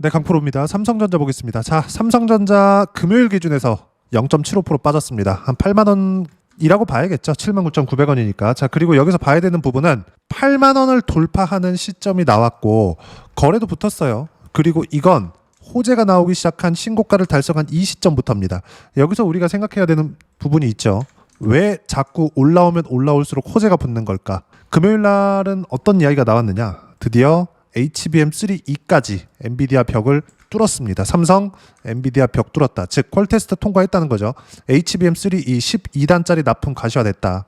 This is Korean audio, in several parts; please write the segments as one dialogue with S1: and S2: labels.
S1: 네, 강프로입니다. 삼성전자 보겠습니다. 자, 삼성전자 금요일 기준에서 0.75% 빠졌습니다. 한 8만 원이라고 봐야겠죠. 79,900원이니까. 자, 그리고 여기서 봐야 되는 부분은 8만 원을 돌파하는 시점이 나왔고 거래도 붙었어요. 그리고 이건 호재가 나오기 시작한 신고가를 달성한 이 시점부터입니다. 여기서 우리가 생각해야 되는 부분이 있죠. 왜 자꾸 올라오면 올라올수록 호재가 붙는 걸까? 금요일 날은 어떤 이야기가 나왔느냐? 드디어 HBM3E까지 엔비디아 벽을 뚫었습니다. 삼성 엔비디아 벽 뚫었다. 즉 퀄테스트 통과했다는 거죠. HBM3E 12단짜리 납품 가시화됐다.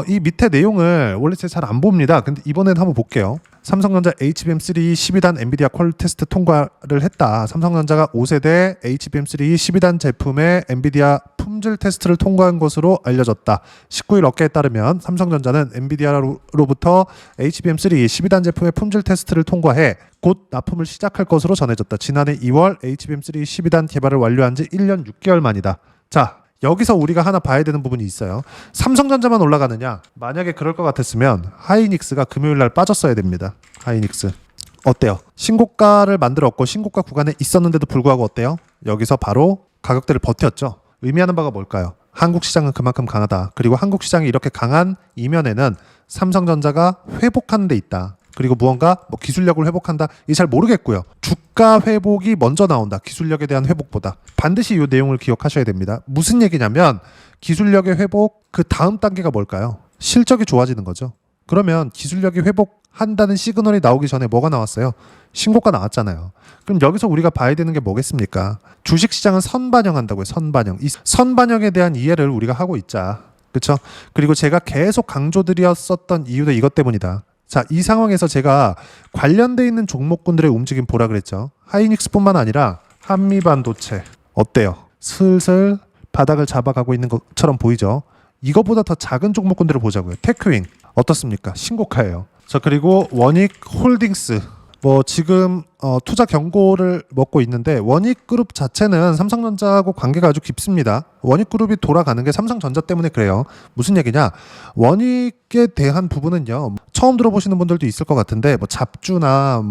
S1: 이 밑에 내용을 원래 제가 잘 안 봅니다. 근데 이번에는 한번 볼게요. 삼성전자 HBM3E 12단 엔비디아 퀄테스트 통과를 했다. 삼성전자가 5세대 HBM3E 12단 제품의 엔비디아 품질 테스트를 통과한 것으로 알려졌다. 19일 업계에 따르면 삼성전자는 엔비디아로부터 HBM3E 12단 제품의 품질 테스트를 통과해 곧 납품을 시작할 것으로 전해졌다. 지난해 2월 HBM3E 12단 개발을 완료한 지 1년 6개월 만이다. 자, 여기서 우리가 하나 봐야 되는 부분이 있어요. 삼성전자만 올라가느냐? 만약에 그럴 것 같았으면 하이닉스가 금요일 날 빠졌어야 됩니다. 하이닉스. 어때요? 신고가를 만들었고 신고가 구간에 있었는데도 불구하고 어때요? 여기서 바로 가격대를 버텼죠. 의미하는 바가 뭘까요? 한국 시장은 그만큼 강하다. 그리고 한국 시장이 이렇게 강한 이면에는 삼성전자가 회복하는 데 있다. 그리고 무언가 기술력을 회복한다. 이게 잘 모르겠고요. 주가 회복이 먼저 나온다. 기술력에 대한 회복보다. 반드시 이 내용을 기억하셔야 됩니다. 무슨 얘기냐면 기술력의 회복 그 다음 단계가 뭘까요? 실적이 좋아지는 거죠. 그러면 기술력이 회복한다는 시그널이 나오기 전에 뭐가 나왔어요? 신고가 나왔잖아요. 그럼 여기서 우리가 봐야 되는 게 뭐겠습니까? 주식시장은 선반영한다고요. 선반영. 이 선반영에 대한 이해를 우리가 하고 있자. 그렇죠? 그리고 제가 계속 강조드렸었던 이유도 이것 때문이다. 자, 이 상황에서 제가 관련돼 있는 종목군들의 움직임 보라 그랬죠. 하이닉스뿐만 아니라 한미반도체 어때요? 슬슬 바닥을 잡아가고 있는 것처럼 보이죠. 이거보다 더 작은 종목군들을 보자고요. 테크윙 어떻습니까? 신고가예요. 자, 그리고 원익홀딩스 지금 투자 경고를 먹고 있는데 원익그룹 자체는 삼성전자하고 관계가 아주 깊습니다. 원익그룹이 돌아가는 게 삼성전자 때문에 그래요. 무슨 얘기냐? 원익에 대한 부분은요. 처음 들어보시는 분들도 있을 것 같은데 잡주나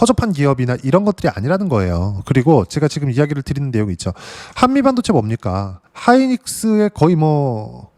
S1: 허접한 기업이나 이런 것들이 아니라는 거예요. 그리고 제가 지금 이야기를 드리는 내용이 있죠. 한미반도체 뭡니까? 하이닉스의 거의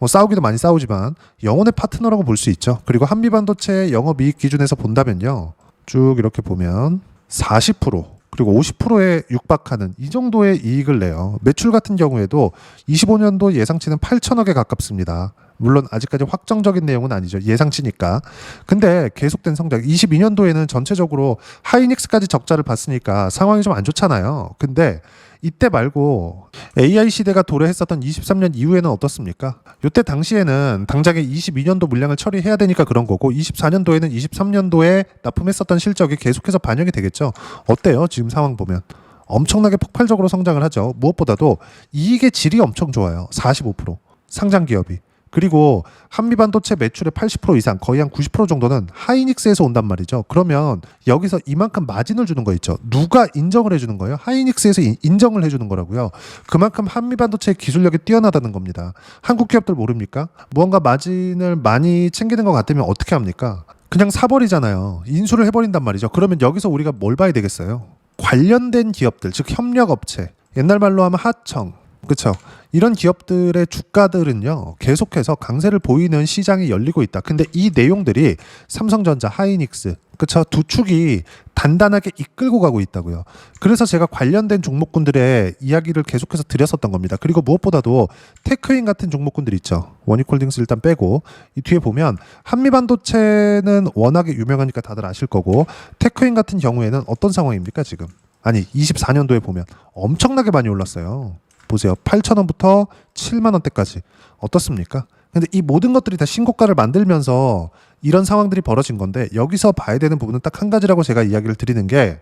S1: 싸우기도 많이 싸우지만 영혼의 파트너라고 볼 수 있죠. 그리고 한미반도체 영업이익 기준에서 본다면요. 쭉 이렇게 보면 40% 그리고 50%에 육박하는 이 정도의 이익을 내요. 매출 같은 경우에도 25년도 예상치는 8천억에 가깝습니다. 물론 아직까지 확정적인 내용은 아니죠. 예상치니까. 근데 계속된 성장. 22년도에는 전체적으로 하이닉스까지 적자를 봤으니까 상황이 좀 안 좋잖아요. 근데 이때 말고 AI 시대가 도래했었던 23년 이후에는 어떻습니까? 이때 당시에는 당장에 22년도 물량을 처리해야 되니까 그런 거고 24년도에는 23년도에 납품했었던 실적이 계속해서 반영이 되겠죠. 어때요? 지금 상황 보면. 엄청나게 폭발적으로 성장을 하죠. 무엇보다도 이익의 질이 엄청 좋아요. 45%. 상장 기업이. 그리고 한미반도체 매출의 80% 이상 거의 한 90% 정도는 하이닉스에서 온단 말이죠. 그러면 여기서 이만큼 마진을 주는 거 있죠. 누가 인정을 해주는 거예요? 하이닉스에서 인정을 해주는 거라고요. 그만큼 한미반도체의 기술력이 뛰어나다는 겁니다. 한국 기업들 모릅니까? 무언가 마진을 많이 챙기는 것 같으면 어떻게 합니까? 그냥 사버리잖아요. 인수를 해버린단 말이죠. 그러면 여기서 우리가 뭘 봐야 되겠어요? 관련된 기업들, 즉 협력업체, 옛날 말로 하면 하청, 그렇죠. 이런 기업들의 주가들은요 계속해서 강세를 보이는 시장이 열리고 있다. 근데 이 내용들이 삼성전자, 하이닉스, 그렇죠. 두 축이 단단하게 이끌고 가고 있다고요. 그래서 제가 관련된 종목군들의 이야기를 계속해서 드렸었던 겁니다. 그리고 무엇보다도 테크윈 같은 종목군들 있죠. 원익홀딩스 일단 빼고 이 뒤에 보면 한미반도체는 워낙에 유명하니까 다들 아실 거고 테크윈 같은 경우에는 어떤 상황입니까 지금? 아니 24년도에 보면 엄청나게 많이 올랐어요. 보세요. 8,000원부터 7만 원대까지 어떻습니까? 근데 이 모든 것들이 다 신고가를 만들면서 이런 상황들이 벌어진 건데 여기서 봐야 되는 부분은 딱 한 가지라고 제가 이야기를 드리는 게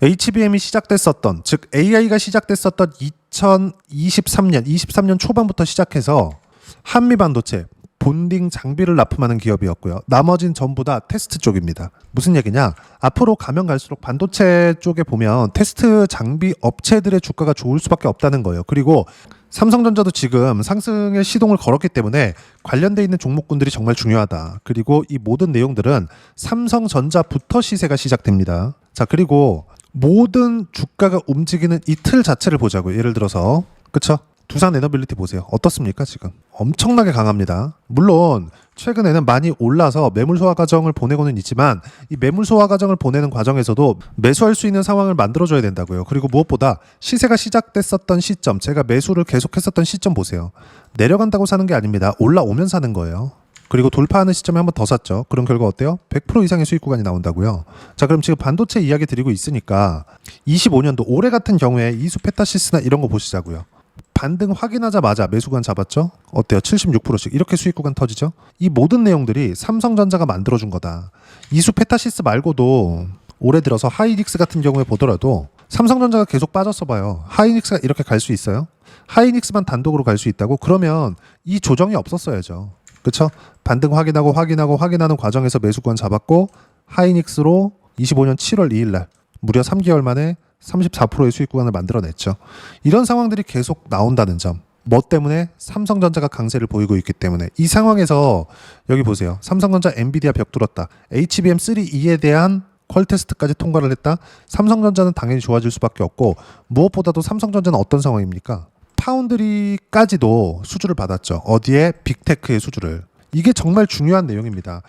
S1: HBM이 시작됐었던 즉 AI가 시작됐었던 23년 초반부터 시작해서 한미반도체 본딩 장비를 납품하는 기업이었고요. 나머진 전부 다 테스트 쪽입니다. 무슨 얘기냐? 앞으로 가면 갈수록 반도체 쪽에 보면 테스트 장비 업체들의 주가가 좋을 수밖에 없다는 거예요. 그리고 삼성전자도 지금 상승의 시동을 걸었기 때문에 관련돼 있는 종목군들이 정말 중요하다. 그리고 이 모든 내용들은 삼성전자부터 시세가 시작됩니다. 자, 그리고 모든 주가가 움직이는 이 틀 자체를 보자고요. 예를 들어서 그쵸? 두산 에너빌리티 보세요. 어떻습니까 지금? 엄청나게 강합니다. 물론 최근에는 많이 올라서 매물 소화 과정을 보내고는 있지만 이 매물 소화 과정을 보내는 과정에서도 매수할 수 있는 상황을 만들어줘야 된다고요. 그리고 무엇보다 시세가 시작됐었던 시점, 제가 매수를 계속했었던 시점 보세요. 내려간다고 사는 게 아닙니다. 올라오면 사는 거예요. 그리고 돌파하는 시점에 한 번 더 샀죠. 그런 결과 어때요? 100% 이상의 수익 구간이 나온다고요. 자, 그럼 지금 반도체 이야기 드리고 있으니까 25년도 올해 같은 경우에 이수 페타시스나 이런 거 보시자고요. 반등 확인하자마자 매수구간 잡았죠? 어때요? 76%씩 이렇게 수익 구간 터지죠? 이 모든 내용들이 삼성전자가 만들어준 거다. 이수 페타시스 말고도 올해 들어서 하이닉스 같은 경우에 보더라도 삼성전자가 계속 빠졌어 봐요. 하이닉스가 이렇게 갈 수 있어요? 하이닉스만 단독으로 갈 수 있다고? 그러면 이 조정이 없었어야죠. 그렇죠? 반등 확인하는 과정에서 매수권 잡았고 하이닉스로 25년 7월 2일 날 무려 3개월 만에 34%의 수익 구간을 만들어냈죠. 이런 상황들이 계속 나온다는 점. 뭐 때문에? 삼성전자가 강세를 보이고 있기 때문에. 이 상황에서 여기 보세요. 삼성전자 엔비디아 벽 뚫었다. HBM3E에 대한 퀄 테스트까지 통과를 했다. 삼성전자는 당연히 좋아질 수밖에 없고 무엇보다도 삼성전자는 어떤 상황입니까? 파운드리까지도 수주를 받았죠. 어디에? 빅테크의 수주를. 이게 정말 중요한 내용입니다.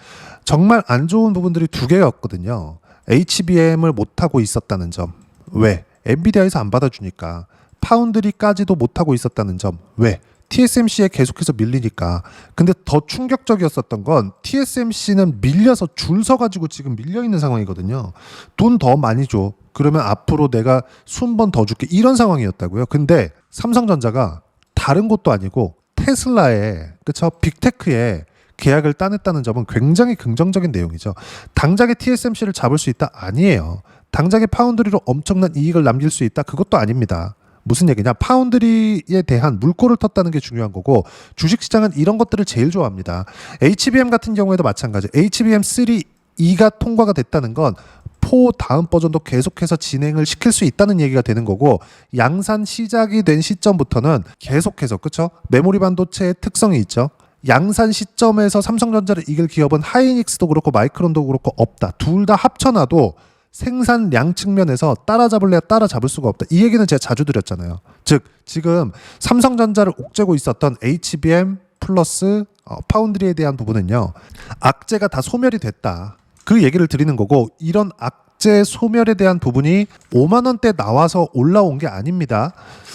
S1: 정말 안 좋은 부분들이 두 개였거든요. HBM을 못하고 있었다는 점. 왜? 엔비디아에서 안 받아주니까. 파운드리까지도 못하고 있었다는 점. 왜? TSMC에 계속해서 밀리니까. 근데 더 충격적이었었던 건 TSMC는 밀려서 줄 서가지고 지금 밀려있는 상황이거든요. 돈 더 많이 줘. 그러면 앞으로 내가 순번 더 줄게. 이런 상황이었다고요. 근데 삼성전자가 다른 곳도 아니고 테슬라에, 그쵸? 빅테크에 계약을 따냈다는 점은 굉장히 긍정적인 내용이죠. 당장에 TSMC를 잡을 수 있다? 아니에요. 당장에 파운드리로 엄청난 이익을 남길 수 있다? 그것도 아닙니다. 무슨 얘기냐? 파운드리에 대한 물꼬를 텄다는 게 중요한 거고 주식시장은 이런 것들을 제일 좋아합니다. HBM 같은 경우에도 마찬가지. HBM3E가 통과가 됐다는 건 포 다음 버전도 계속해서 진행을 시킬 수 있다는 얘기가 되는 거고 양산 시작이 된 시점부터는 계속해서 그쵸? 메모리 반도체의 특성이 있죠. 양산 시점에서 삼성전자를 이길 기업은 하이닉스도 그렇고 마이크론도 그렇고 없다. 둘 다 합쳐놔도 생산량 측면에서 따라잡을래야 따라잡을 수가 없다. 이 얘기는 제가 자주 드렸잖아요. 즉 지금 삼성전자를 옥죄고 있었던 HBM 플러스 파운드리에 대한 부분은요. 악재가 다 소멸이 됐다. 그 얘기를 드리는 거고 이런 악재 소멸에 대한 부분이 5만 원대 나와서 올라온 게 아닙니다.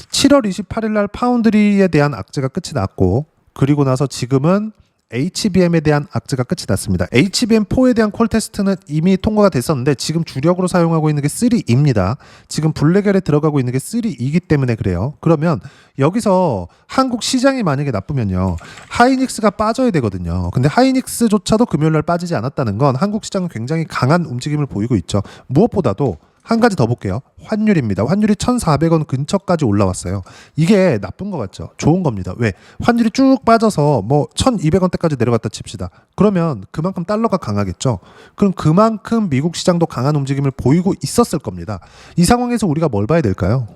S1: 7월 28일 날 파운드리에 대한 악재가 끝이 났고 그리고 나서 지금은 HBM에 대한 악재가 끝이 났습니다. HBM4에 대한 퀄 테스트는 이미 통과가 됐었는데 지금 주력으로 사용하고 있는 게 3E입니다. 지금 블랙엘에 들어가고 있는 게 3E이기 때문에 그래요. 그러면 여기서 한국 시장이 만약에 나쁘면요. 하이닉스가 빠져야 되거든요. 근데 하이닉스조차도 금요일날 빠지지 않았다는 건 한국 시장은 굉장히 강한 움직임을 보이고 있죠. 무엇보다도 한 가지 더 볼게요. 환율입니다. 환율이 1,400원 근처까지 올라왔어요. 이게 나쁜 것 같죠? 좋은 겁니다. 왜? 환율이 쭉 빠져서 뭐 1,200원대까지 내려갔다 칩시다. 그러면 그만큼 달러가 강하겠죠? 그럼 그만큼 미국 시장도 강한 움직임을 보이고 있었을 겁니다. 이 상황에서 우리가 뭘 봐야 될까요?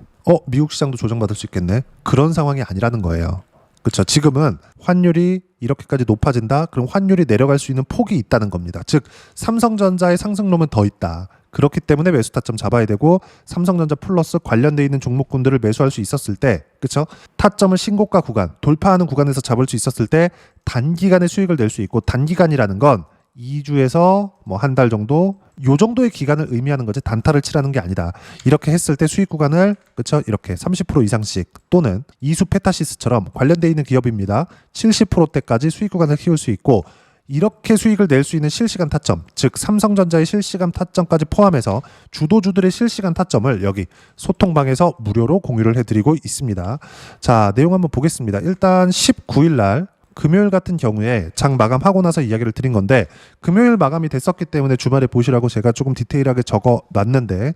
S1: 미국 시장도 조정받을 수 있겠네? 그런 상황이 아니라는 거예요. 그렇죠. 지금은 환율이 이렇게까지 높아진다. 그럼 환율이 내려갈 수 있는 폭이 있다는 겁니다. 즉 삼성전자의 상승론은 더 있다. 그렇기 때문에 매수 타점 잡아야 되고 삼성전자 플러스 관련돼 있는 종목군들을 매수할 수 있었을 때, 그렇죠? 타점을 신고가 구간, 돌파하는 구간에서 잡을 수 있었을 때 단기간에 수익을 낼 수 있고 단기간이라는 건 2주에서 뭐 한 달 정도 요 정도의 기간을 의미하는 거지 단타를 치라는 게 아니다. 이렇게 했을 때 수익 구간을 그렇죠? 이렇게 30% 이상씩 또는 이수 페타시스처럼 관련돼 있는 기업입니다. 70%대까지 수익 구간을 키울 수 있고 이렇게 수익을 낼 수 있는 실시간 타점, 즉 삼성전자의 실시간 타점까지 포함해서 주도주들의 실시간 타점을 여기 소통방에서 무료로 공유를 해드리고 있습니다. 자, 내용 한번 보겠습니다. 일단 19일 날 금요일 같은 경우에 장 마감하고 나서 이야기를 드린 건데 금요일 마감이 됐었기 때문에 주말에 보시라고 제가 조금 디테일하게 적어 놨는데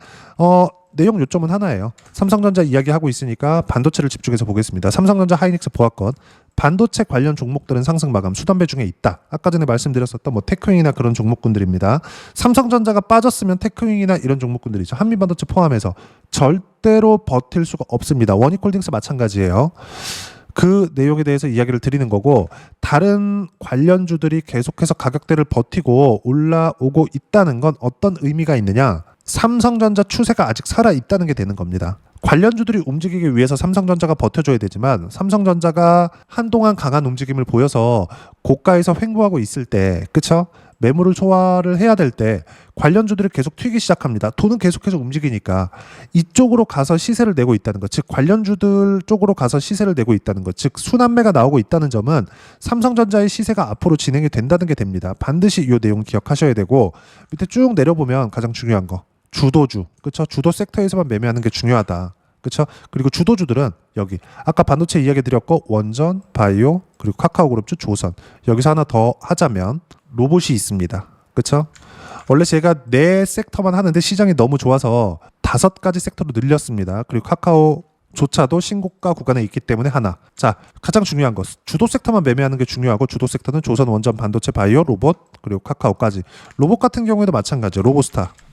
S1: 내용 요점은 하나예요. 삼성전자 이야기하고 있으니까 반도체를 집중해서 보겠습니다. 삼성전자 하이닉스 보합권 반도체 관련 종목들은 상승 마감 수단배 중에 있다. 아까 전에 말씀드렸었던 뭐 테크윙이나 그런 종목군들입니다. 삼성전자가 빠졌으면 테크윙이나 이런 종목군들이죠. 한미반도체 포함해서 절대로 버틸 수가 없습니다. 원익홀딩스 마찬가지예요. 그 내용에 대해서 이야기를 드리는 거고 다른 관련주들이 계속해서 가격대를 버티고 올라오고 있다는 건 어떤 의미가 있느냐? 삼성전자 추세가 아직 살아있다는 게 되는 겁니다. 관련주들이 움직이기 위해서 삼성전자가 버텨줘야 되지만 삼성전자가 한동안 강한 움직임을 보여서 고가에서 횡보하고 있을 때, 그쵸? 매물을 소화를 해야 될 때 관련주들이 계속 튀기 시작합니다. 돈은 계속해서 움직이니까 이쪽으로 가서 시세를 내고 있다는 것, 즉 관련주들 쪽으로 가서 시세를 내고 있다는 것, 즉 순환매가 나오고 있다는 점은 삼성전자의 시세가 앞으로 진행이 된다는 게 됩니다. 반드시 이 내용 기억하셔야 되고, 밑에 쭉 내려보면 가장 중요한 거, 주도주, 그쵸? 주도 섹터에서만 매매하는 게 중요하다. 그쵸? 그리고 주도주들은 여기 아까 반도체 이야기 드렸고 원전, 바이오, 그리고 카카오그룹주, 조선. 여기서 하나 더 하자면 로봇이 있습니다. 그쵸? 원래 제가 네 섹터만 하는데 시장이 너무 좋아서 5가지 섹터로 늘렸습니다. 그리고 카카오조차도 신고가 구간에 있기 때문에 하나. 자, 가장 중요한 것, 주도 섹터만 매매하는 게 중요하고, 주도 섹터는 조선, 원전, 반도체, 바이오, 로봇, 그리고 카카오까지. 로봇 같은 경우에도 마찬가지예요.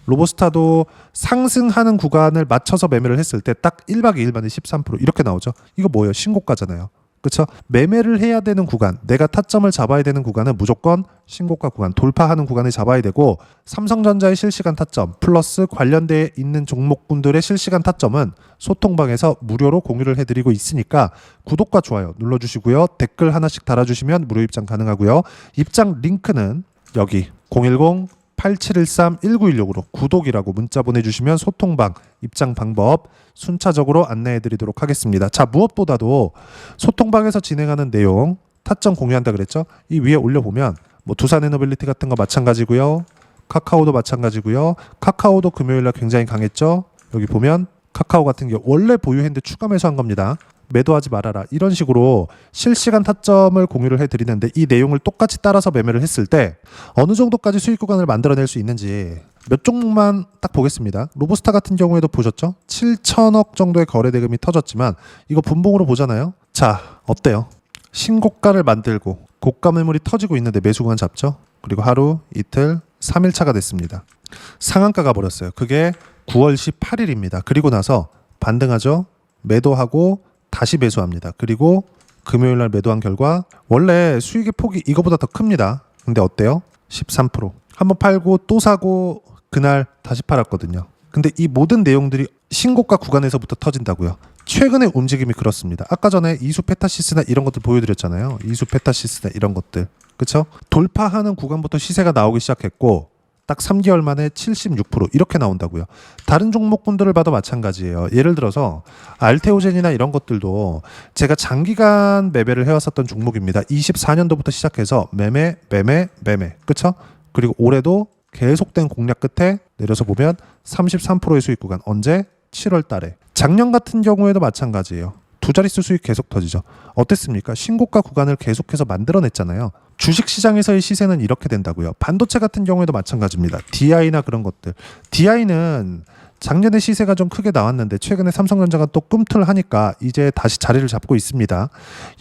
S1: 로보스타도 상승하는 구간을 맞춰서 매매를 했을 때 딱 1박 2일 만에 13% 이렇게 나오죠. 이거 뭐예요? 신고가잖아요. 그렇죠? 매매를 해야 되는 구간, 내가 타점을 잡아야 되는 구간은 무조건 신고가 구간, 돌파하는 구간을 잡아야 되고, 삼성전자의 실시간 타점 플러스 관련돼 있는 종목군들의 실시간 타점은 소통방에서 무료로 공유를 해드리고 있으니까 구독과 좋아요 눌러주시고요. 댓글 하나씩 달아주시면 무료 입장 가능하고요. 입장 링크는 여기 010-8713-1916으로 구독이라고 문자 보내주시면 소통방, 입장 방법 순차적으로 안내해드리도록 하겠습니다. 자, 무엇보다도 소통방에서 진행하는 내용, 타점 공유한다 그랬죠? 이 위에 올려보면 뭐 두산에너빌리티 같은 거 마찬가지고요. 카카오도 마찬가지고요. 카카오도 금요일날 굉장히 강했죠? 여기 보면 카카오 같은 경우 원래 보유했는데 추가 매수한 겁니다. 매도하지 말아라, 이런 식으로 실시간 타점을 공유를 해드리는데, 이 내용을 똑같이 따라서 매매를 했을 때 어느 정도까지 수익 구간을 만들어낼 수 있는지 몇 종목만 딱 보겠습니다. 로보스타 같은 경우에도 보셨죠? 7천억 정도의 거래 대금이 터졌지만 이거 분봉으로 보잖아요. 자, 어때요? 신고가를 만들고 고가 매물이 터지고 있는데 매수 구간 잡죠? 그리고 하루, 이틀, 3일차가 됐습니다. 상한가 가버렸어요. 그게 9월 18일입니다. 그리고 나서 반등하죠? 매도하고 다시 매수합니다. 그리고 금요일날 매도한 결과 원래 수익의 폭이 이거보다 더 큽니다. 근데 어때요? 13%. 한번 팔고 또 사고 그날 다시 팔았거든요. 근데 이 모든 내용들이 신고가 구간에서부터 터진다고요. 최근의 움직임이 그렇습니다. 아까 전에 이수 페타시스나 이런 것들 보여드렸잖아요. 이수 페타시스나 이런 것들. 그쵸? 돌파하는 구간부터 시세가 나오기 시작했고 딱 3개월 만에 76% 이렇게 나온다고요. 다른 종목군들을 봐도 마찬가지예요. 예를 들어서 알테오젠이나 이런 것들도 제가 장기간 매매를 해왔었던 종목입니다. 24년도부터 시작해서 매매. 그쵸? 그리고 올해도 계속된 공략 끝에 내려서 보면 33%의 수익 구간. 언제? 7월 달에. 작년 같은 경우에도 마찬가지예요. 두 자릿수 수익 계속 터지죠. 어땠습니까? 신고가 구간을 계속해서 만들어냈잖아요. 주식시장에서의 시세는 이렇게 된다고요. 반도체 같은 경우에도 마찬가지입니다. DI나 그런 것들. DI는 작년에 시세가 좀 크게 나왔는데 최근에 삼성전자가 또 꿈틀하니까 이제 다시 자리를 잡고 있습니다.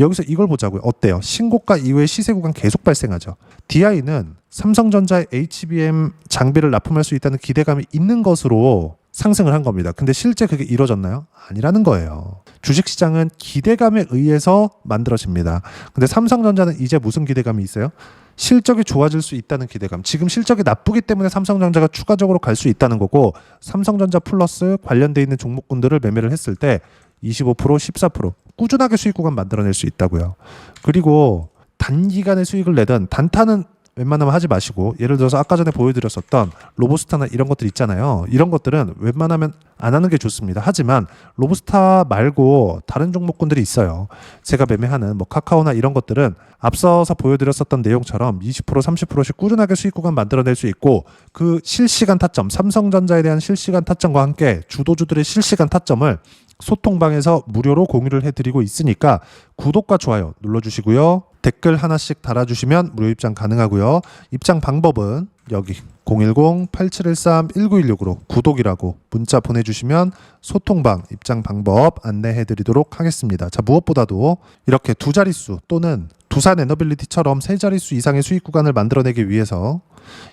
S1: 여기서 이걸 보자고요. 어때요? 신고가 이후에 시세 구간 계속 발생하죠. DI는 삼성전자의 HBM 장비를 납품할 수 있다는 기대감이 있는 것으로 상승을 한 겁니다. 근데 실제 그게 이루어졌나요? 아니라는 거예요. 주식시장은 기대감에 의해서 만들어집니다. 근데 삼성전자는 이제 무슨 기대감이 있어요? 실적이 좋아질 수 있다는 기대감. 지금 실적이 나쁘기 때문에 삼성전자가 추가적으로 갈 수 있다는 거고, 삼성전자 플러스 관련돼 있는 종목군들을 매매를 했을 때 25%, 14% 꾸준하게 수익 구간 만들어낼 수 있다고요. 그리고 단기간에 수익을 내든 단타는 웬만하면 하지 마시고, 예를 들어서 아까 전에 보여드렸었던 로보스타나 이런 것들 있잖아요. 이런 것들은 웬만하면 안 하는 게 좋습니다. 하지만 로보스타 말고 다른 종목군들이 있어요. 제가 매매하는 뭐 카카오나 이런 것들은 앞서서 보여드렸었던 내용처럼 20%, 30%씩 꾸준하게 수익 구간 만들어낼 수 있고, 그 실시간 타점, 삼성전자에 대한 실시간 타점과 함께 주도주들의 실시간 타점을 소통방에서 무료로 공유를 해드리고 있으니까 구독과 좋아요 눌러주시고요. 댓글 하나씩 달아주시면 무료 입장 가능하고요. 입장 방법은 여기 010-8713-1916으로 구독이라고 문자 보내주시면 소통방 입장 방법 안내해드리도록 하겠습니다. 자, 무엇보다도 이렇게 두 자릿수 또는 두산에너빌리티처럼 세 자릿수 이상의 수익 구간을 만들어내기 위해서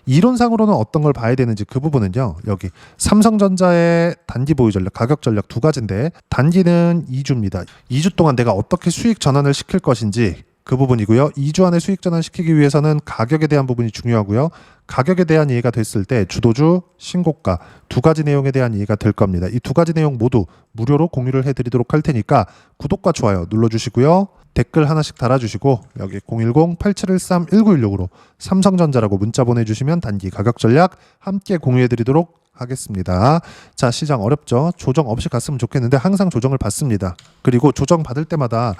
S1: 이론상으로는 어떤 걸 봐야 되는지, 그 부분은요. 여기 삼성전자의 단기 보유 전략, 가격 전략 두 가지인데, 단기는 2주입니다. 2주 동안 내가 어떻게 수익 전환을 시킬 것인지 그 부분이고요. 2주 안에 수익 전환시키기 위해서는 가격에 대한 부분이 중요하고요. 가격에 대한 이해가 됐을 때 주도주, 신고가 두 가지 내용에 대한 이해가 될 겁니다. 이 두 가지 내용 모두 무료로 공유를 해드리도록 할 테니까 구독과 좋아요 눌러주시고요. 댓글 하나씩 달아주시고 여기 010-8713-1916으로 삼성전자라고 문자 보내주시면 단기 가격 전략 함께 공유해드리도록 하겠습니다. 자, 시장 어렵죠? 조정 없이 갔으면 좋겠는데 항상 조정을 받습니다. 그리고 조정 받을 때마다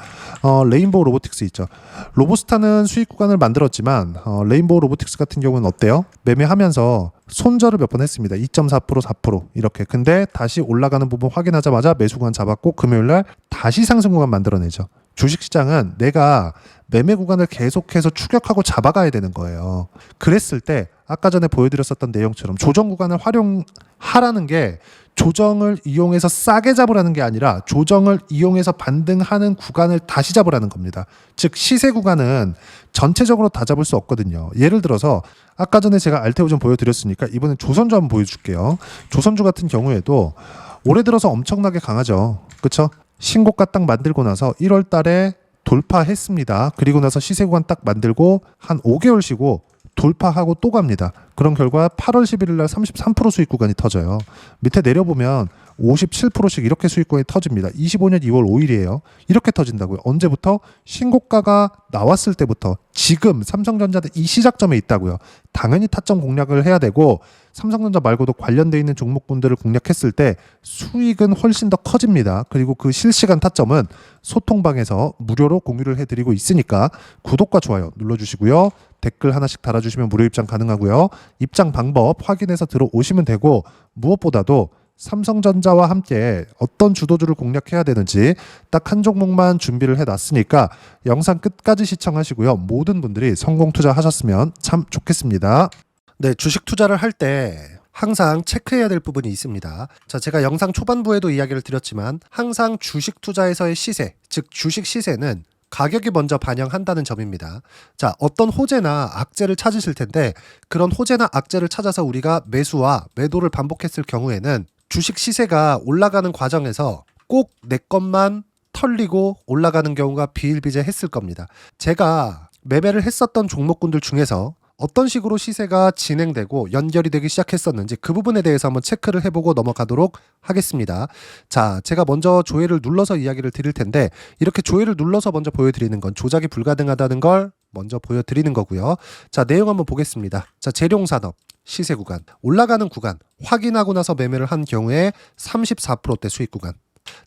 S1: 레인보우 로보틱스 있죠. 로보스타는 수익 구간을 만들었지만 레인보우 로보틱스 같은 경우는 어때요? 매매하면서 손절을 몇 번 했습니다. 2.4% 4% 이렇게. 근데 다시 올라가는 부분 확인하자마자 매수 구간 잡았고 금요일날 다시 상승 구간 만들어내죠. 주식시장은 내가 매매 구간을 계속해서 추격하고 잡아가야 되는 거예요. 그랬을 때 아까 전에 보여드렸었던 내용처럼 조정 구간을 활용하라는 게 조정을 이용해서 싸게 잡으라는 게 아니라 조정을 이용해서 반등하는 구간을 다시 잡으라는 겁니다. 즉 시세 구간은 전체적으로 다 잡을 수 없거든요. 예를 들어서 아까 전에 제가 알테오 좀 보여드렸으니까 이번엔 조선주 한번 보여줄게요. 조선주 같은 경우에도 올해 들어서 엄청나게 강하죠. 그렇죠? 신고가 딱 만들고 나서 1월 달에 돌파했습니다. 그리고 나서 시세 구간 딱 만들고 한 5개월 쉬고 돌파하고 또 갑니다. 그런 결과 8월 11일 날 33% 수익 구간이 터져요. 밑에 내려보면 57%씩 이렇게 수익 구간이 터집니다. 25년 2월 5일이에요. 이렇게 터진다고요. 언제부터? 신고가가 나왔을 때부터 지금 삼성전자는 이 시작점에 있다고요. 당연히 타점 공략을 해야 되고 삼성전자 말고도 관련돼 있는 종목군들을 공략했을 때 수익은 훨씬 더 커집니다. 그리고 그 실시간 타점은 소통방에서 무료로 공유를 해드리고 있으니까 구독과 좋아요 눌러주시고요. 댓글 하나씩 달아주시면 무료 입장 가능하고요. 입장 방법 확인해서 들어오시면 되고 무엇보다도 삼성전자와 함께 어떤 주도주를 공략해야 되는지 딱 한 종목만 준비를 해놨으니까 영상 끝까지 시청하시고요. 모든 분들이 성공 투자하셨으면 참 좋겠습니다. 네, 주식 투자를 할 때 항상 체크해야 될 부분이 있습니다. 자, 제가 영상 초반부에도 이야기를 드렸지만 항상 주식 투자에서의 시세, 즉 주식 시세는 가격이 먼저 반영한다는 점입니다. 자, 어떤 호재나 악재를 찾으실 텐데 그런 호재나 악재를 찾아서 우리가 매수와 매도를 반복했을 경우에는 주식 시세가 올라가는 과정에서 꼭 내 것만 털리고 올라가는 경우가 비일비재했을 겁니다. 제가 매매를 했었던 종목군들 중에서 어떤 식으로 시세가 진행되고 연결이 되기 시작했었는지 그 부분에 대해서 한번 체크를 해보고 넘어가도록 하겠습니다. 자, 제가 먼저 조회를 눌러서 이야기를 드릴 텐데 이렇게 조회를 눌러서 먼저 보여드리는 건 조작이 불가능하다는 걸 먼저 보여드리는 거고요. 자, 내용 한번 보겠습니다. 자, 재룡산업 시세 구간, 올라가는 구간 확인하고 나서 매매를 한 경우에 34%대 수익 구간.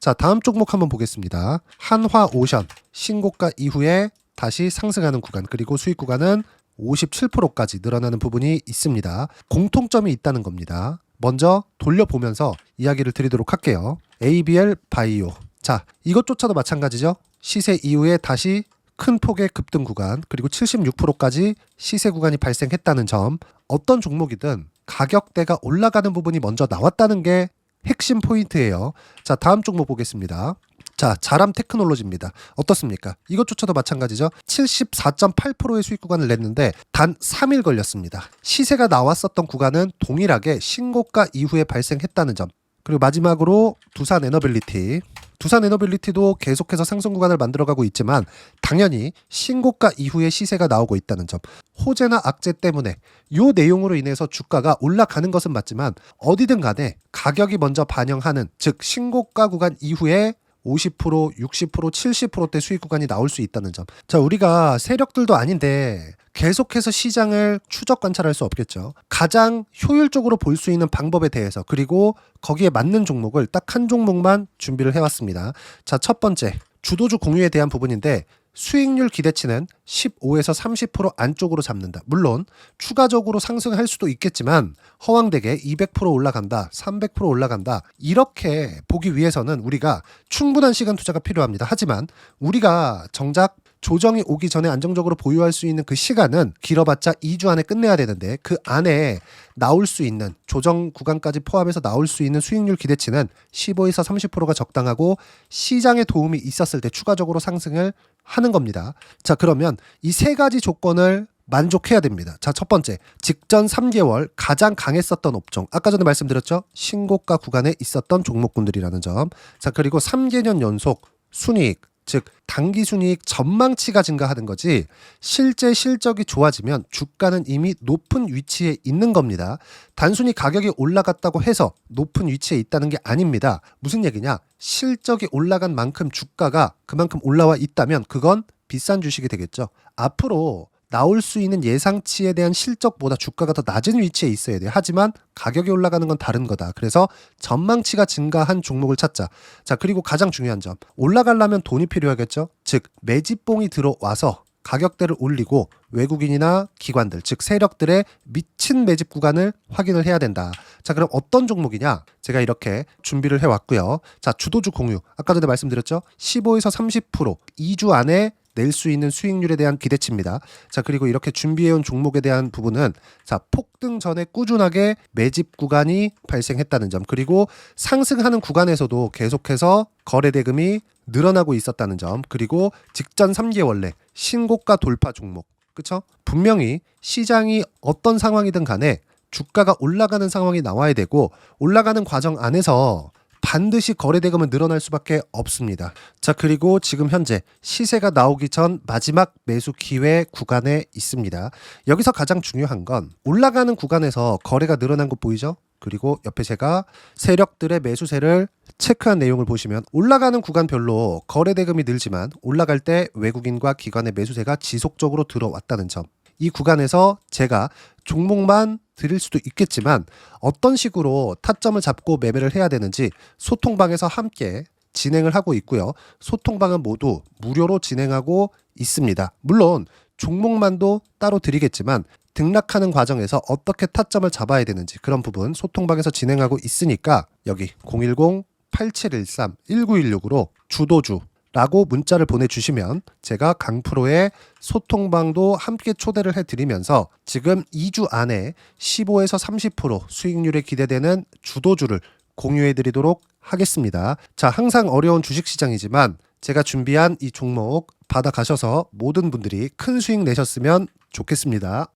S1: 자, 다음 종목 한번 보겠습니다. 한화오션 신고가 이후에 다시 상승하는 구간, 그리고 수익 구간은 57%까지 늘어나는 부분이 있습니다. 공통점이 있다는 겁니다. 먼저 돌려보면서 이야기를 드리도록 할게요. ABL 바이오. 자, 이것조차도 마찬가지죠. 시세 이후에 다시 큰 폭의 급등 구간, 그리고 76%까지 시세 구간이 발생했다는 점. 어떤 종목이든 가격대가 올라가는 부분이 먼저 나왔다는 게 핵심 포인트예요. 자, 다음 종목 보겠습니다. 자, 자람 테크놀로지입니다. 어떻습니까? 이것조차도 마찬가지죠. 74.8%의 수익 구간을 냈는데 단 3일 걸렸습니다. 시세가 나왔었던 구간은 동일하게 신고가 이후에 발생했다는 점. 그리고 마지막으로 두산 에너빌리티. 두산 에너빌리티도 계속해서 상승 구간을 만들어가고 있지만 당연히 신고가 이후에 시세가 나오고 있다는 점. 호재나 악재 때문에 이 내용으로 인해서 주가가 올라가는 것은 맞지만 어디든 간에 가격이 먼저 반영하는, 즉 신고가 구간 이후에 50%, 60%, 70%대 수익 구간이 나올 수 있다는 점. 자, 우리가 세력들도 아닌데 계속해서 시장을 추적 관찰할 수 없겠죠. 가장 효율적으로 볼 수 있는 방법에 대해서, 그리고 거기에 맞는 종목을 딱 한 종목만 준비를 해왔습니다. 자, 첫 번째 주도주 공유에 대한 부분인데 수익률 기대치는 15에서 30% 안쪽으로 잡는다. 물론 추가적으로 상승할 수도 있겠지만 허황되게 200% 올라간다, 300% 올라간다, 이렇게 보기 위해서는 우리가 충분한 시간 투자가 필요합니다. 하지만 우리가 정작 조정이 오기 전에 안정적으로 보유할 수 있는 그 시간은 길어봤자 2주 안에 끝내야 되는데 그 안에 나올 수 있는, 조정 구간까지 포함해서 나올 수 있는 수익률 기대치는 15에서 30%가 적당하고 시장에 도움이 있었을 때 추가적으로 상승을 하는 겁니다. 자, 그러면 이 세 가지 조건을 만족해야 됩니다. 자, 첫 번째, 직전 3개월 가장 강했었던 업종. 아까 전에 말씀드렸죠? 신고가 구간에 있었던 종목군들이라는 점. 자, 그리고 3개년 연속 순이익, 즉 당기순이익 전망치가 증가하는 거지 실제 실적이 좋아지면 주가는 이미 높은 위치에 있는 겁니다. 단순히 가격이 올라갔다고 해서 높은 위치에 있다는 게 아닙니다. 무슨 얘기냐? 실적이 올라간 만큼 주가가 그만큼 올라와 있다면 그건 비싼 주식이 되겠죠. 앞으로 나올 수 있는 예상치에 대한 실적보다 주가가 더 낮은 위치에 있어야 돼요. 하지만 가격이 올라가는 건 다른 거다. 그래서 전망치가 증가한 종목을 찾자. 자, 그리고 가장 중요한 점. 올라가려면 돈이 필요하겠죠. 즉 매집봉이 들어와서 가격대를 올리고 외국인이나 기관들, 즉 세력들의 미친 매집 구간을 확인을 해야 된다. 자, 그럼 어떤 종목이냐? 제가 이렇게 준비를 해왔고요. 자, 주도주 공유. 아까 전에 말씀드렸죠. 15에서 30% 2주 안에 낼 수 있는 수익률에 대한 기대치입니다. 자, 그리고 이렇게 준비해온 종목에 대한 부분은 자, 폭등 전에 꾸준하게 매집 구간이 발생했다는 점, 그리고 상승하는 구간에서도 계속해서 거래 대금이 늘어나고 있었다는 점, 그리고 직전 3개월 내 신고가 돌파 종목. 그쵸? 분명히 시장이 어떤 상황이든 간에 주가가 올라가는 상황이 나와야 되고 올라가는 과정 안에서 반드시 거래 대금은 늘어날 수밖에 없습니다. 자, 그리고 지금 현재 시세가 나오기 전 마지막 매수 기회 구간에 있습니다. 여기서 가장 중요한 건 올라가는 구간에서 거래가 늘어난 거 보이죠? 그리고 옆에 제가 세력들의 매수세를 체크한 내용을 보시면 올라가는 구간별로 거래 대금이 늘지만 올라갈 때 외국인과 기관의 매수세가 지속적으로 들어왔다는 점. 이 구간에서 제가 종목만 드릴 수도 있겠지만 어떤 식으로 타점을 잡고 매매를 해야 되는지 소통방에서 함께 진행을 하고 있고요. 소통방은 모두 무료로 진행하고 있습니다. 물론 종목만도 따로 드리겠지만 등락하는 과정에서 어떻게 타점을 잡아야 되는지 그런 부분 소통방에서 진행하고 있으니까 여기 010-8713-1916으로 주도주 라고 문자를 보내주시면 제가 강프로의 소통방도 함께 초대를 해드리면서 지금 2주 안에 15에서 30% 수익률에 기대되는 주도주를 공유해드리도록 하겠습니다. 자, 항상 어려운 주식시장이지만 제가 준비한 이 종목 받아가셔서 모든 분들이 큰 수익 내셨으면 좋겠습니다.